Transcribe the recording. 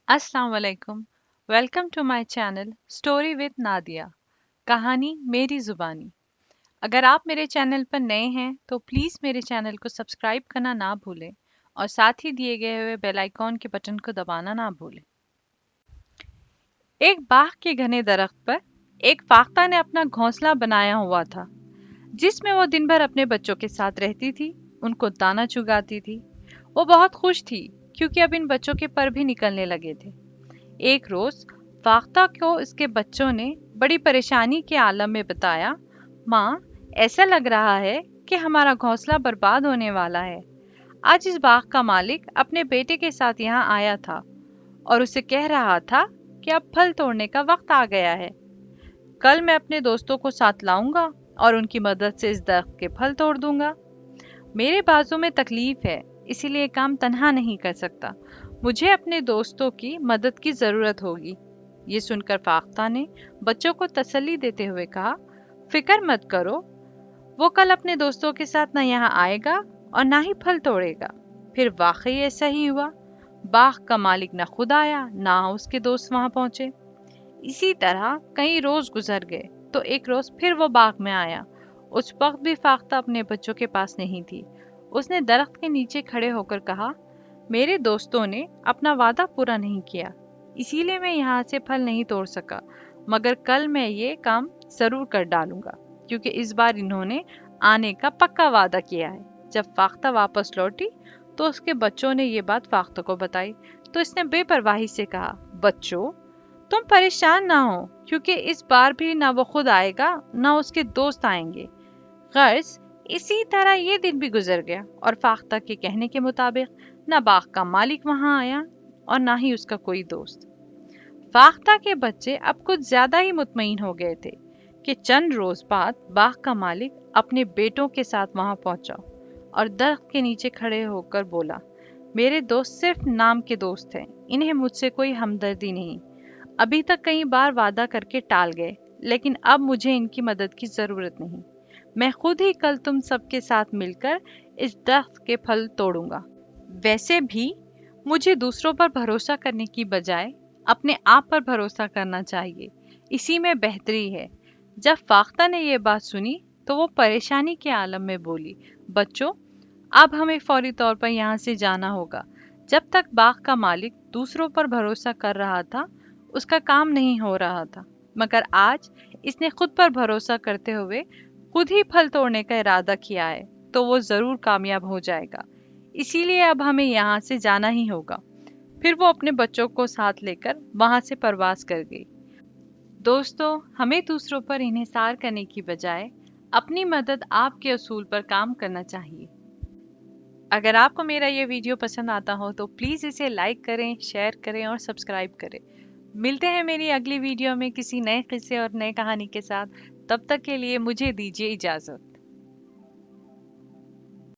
अस्सलाम वालेकुम। Welcome to my channel story with Nadia. कहानी मेरी जुबानी। अगर आप मेरे चैनल पर नए हैं तो प्लीज़ मेरे चैनल को सब्सक्राइब करना ना भूलें और साथ ही दिए गए हुए बेल आइकॉन के बटन को दबाना ना भूलें। एक बाग के घने दरख्त पर एक फाख्ता ने अपना घोंसला बनाया हुआ था, जिसमें वो दिन भर अपने बच्चों के साथ रहती थी, उनको दाना चुगाती थी। वो बहुत खुश थी क्योंकि अब इन बच्चों के पर भी निकलने लगे थे। एक रोज फाख्ता को उसके बच्चों ने बड़ी परेशानी के आलम में बताया, माँ, ऐसा लग रहा है कि हमारा घोंसला बर्बाद होने वाला है। आज इस बाग का मालिक अपने बेटे के साथ यहाँ आया था और उसे कह रहा था कि अब फल तोड़ने का वक्त आ गया है। कल मैं अपने दोस्तों को साथ लाऊंगा और उनकी मदद से इस दरख्त के फल तोड़ दूंगा। मेरे बाजू में तकलीफ है, इसीलिए काम तन्हा नहीं कर सकता। मुझे अपने दोस्तों की मदद की जरूरत होगी। ये सुनकर फाख्ता ने बच्चों को तसल्ली देते हुए कहा, फिक्र मत करो, वो कल अपने दोस्तों के साथ ना यहाँ आएगा और ना ही फल तोड़ेगा। फिर वाकई ऐसा ही हुआ। बाग का मालिक ना खुद आया ना उसके दोस्त वहां पहुंचे। इसी तरह कई रोज गुजर गए तो एक रोज फिर वो बाग में आया। उस वक्त भी फाख्ता अपने बच्चों के पास नहीं थी। उसने दरख्त के नीचे खड़े होकर कहा, मेरे दोस्तों ने अपना वादा पूरा नहीं किया, इसीलिए मैं यहाँ से फल नहीं तोड़ सका, मगर कल मैं ये काम जरूर कर डालूंगा, क्योंकि इस बार इन्होंने आने का पक्का वादा किया है। जब फाख्ता वापस लौटी तो उसके बच्चों ने ये बात फाख्ता को बताई, तो इसने बेपरवाही से कहा, बच्चों, तुम परेशान ना हो, क्योंकि इस बार भी ना वो खुद आएगा ना उसके दोस्त आएंगे। गर्ज इसी तरह ये दिन भी गुजर गया और फाख्ता के कहने के मुताबिक ना बाग का मालिक वहां आया और ना ही उसका कोई दोस्त। फाख्ता के बच्चे अब कुछ ज्यादा ही मुतमईन हो गए थे कि चंद रोज बाद बाग का मालिक अपने बेटों के साथ वहां पहुंचा और दरख्त के नीचे खड़े होकर बोला, मेरे दोस्त सिर्फ नाम के दोस्त हैं, इन्हें मुझसे कोई हमदर्दी नहीं। अभी तक कई बार वादा करके टाल गए, लेकिन अब मुझे इनकी मदद की जरूरत नहीं। मैं खुद ही कल तुम सबके साथ मिलकर इस दरख्त के फल तोड़ूंगा। वैसे भी मुझे दूसरों पर भरोसा करने की बजाय अपने आप पर भरोसा करना चाहिए, इसी में बेहतरी है। जब फाख्ता ने यह बात सुनी तो वो परेशानी के आलम में बोली, बच्चों, अब हमें फौरी तौर पर यहाँ से जाना होगा। जब तक बाग का मालिक दूसरों पर भरोसा कर रहा था, उसका काम नहीं हो रहा था, मगर आज इसने खुद पर भरोसा करते हुए खुद ही फल तोड़ने का इरादा किया है, तो वो जरूर कामयाब हो जाएगा। इसीलिए अब हमें यहाँ से जाना ही होगा। फिर वो अपने बच्चों को साथ लेकर वहां से परवास कर गई। दोस्तों, हमें दूसरों पर इन्हिसार करने की बजाय अपनी मदद आपके असूल पर काम करना चाहिए। अगर आपको मेरा ये वीडियो पसंद आता हो तो प्लीज़ इसे लाइक करें, शेयर करें और सब्सक्राइब करें। मिलते हैं मेरी अगली वीडियो में किसी नए किस्से और नए कहानी के साथ। तब तक के लिए मुझे दीजिए इजाज़त।